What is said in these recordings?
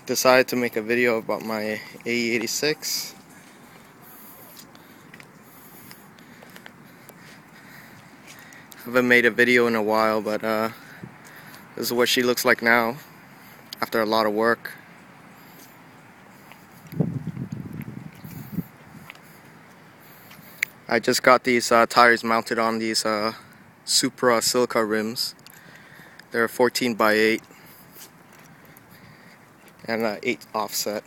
Decided to make a video about my AE86. Haven't made a video in a while, but this is what she looks like now after a lot of work. I just got these tires mounted on these Supra silica rims. They're 14x8 and 8 offset.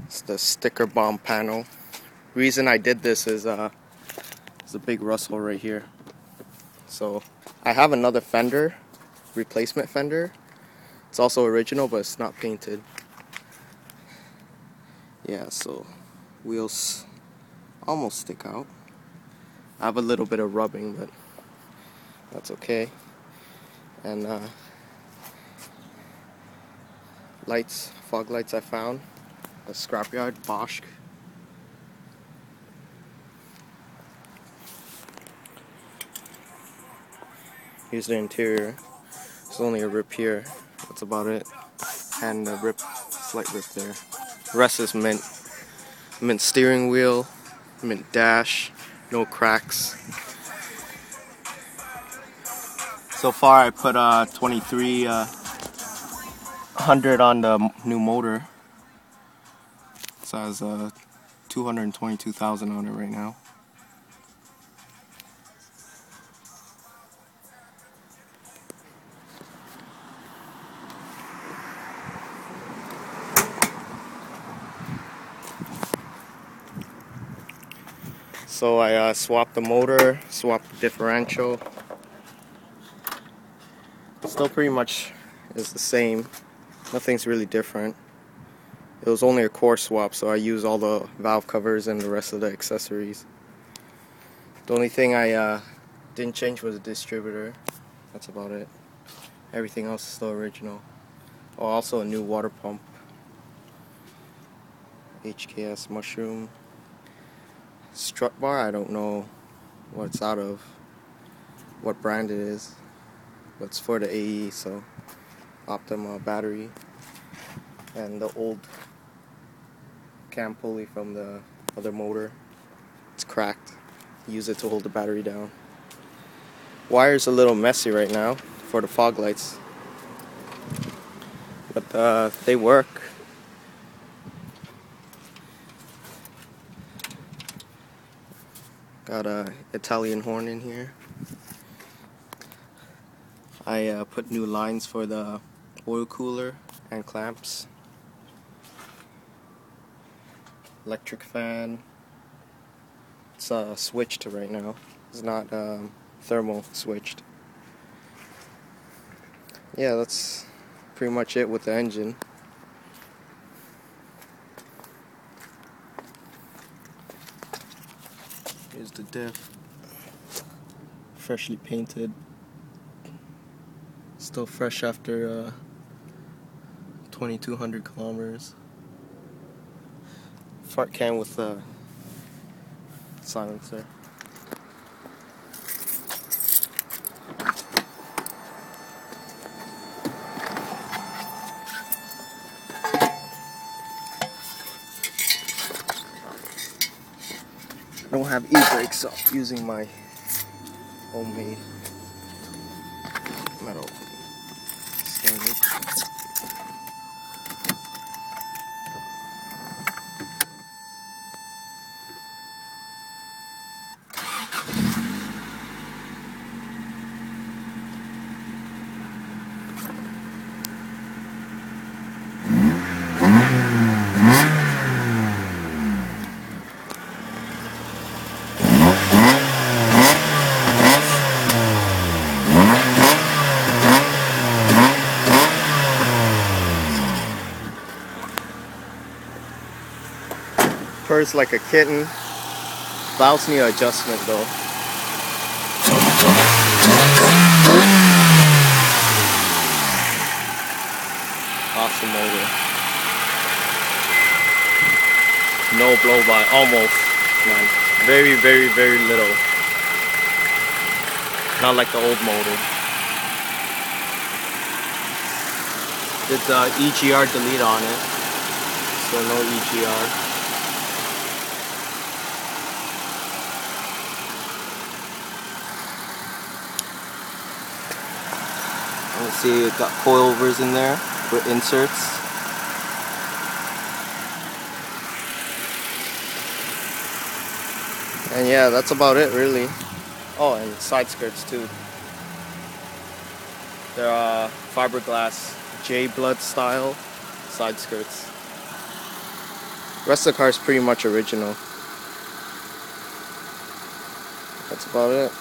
It's the sticker bomb panel. Reason I did this is there's a big rustle right here. So I have another fender, replacement fender. It's also original, but it's not painted. Yeah, so wheels almost stick out. I have a little bit of rubbing, but that's okay. And lights, fog lights I found, a scrapyard, Bosch. Here's the interior. There's only a rip here. That's about it. And a rip, slight rip there. The rest is mint. Mint steering wheel, mint dash, no cracks. So far I put 2300 on the new motor. So it has 222,000 on it right now. So I swapped the motor, swapped the differential. Still pretty much is the same. Nothing's really different. It was only a core swap, so I used all the valve covers and the rest of the accessories. The only thing I didn't change was the distributor. That's about it. Everything else is still original. Oh, also a new water pump. HKS mushroom. Strut bar, I don't know what it's out of, what brand it is, but it's for the AE, so Optima battery, and the old cam pulley from the other motor. It's cracked. Use it to hold the battery down. Wire's a little messy right now for the fog lights, but they work. Got a Italian horn in here. I put new lines for the oil cooler and clamps. Electric fan. It's switched right now. It's not thermal switched. Yeah, that's pretty much it with the engine. Here's the diff, freshly painted, still fresh after 2,200 kilometers. Fart can with the silencer. I don't have e-brakes, so I'm using my homemade metal standard. Purrs like a kitten. Valves need adjustment though. Awesome motor. No blow by, almost, man. Very, very, very little. Not like the old motor. Did the EGR delete on it, so no EGR. Let's see, it got coilovers in there with inserts. And yeah, that's about it really. Oh, and side skirts too. They're fiberglass J-blood style side skirts. The rest of the car is pretty much original. That's about it.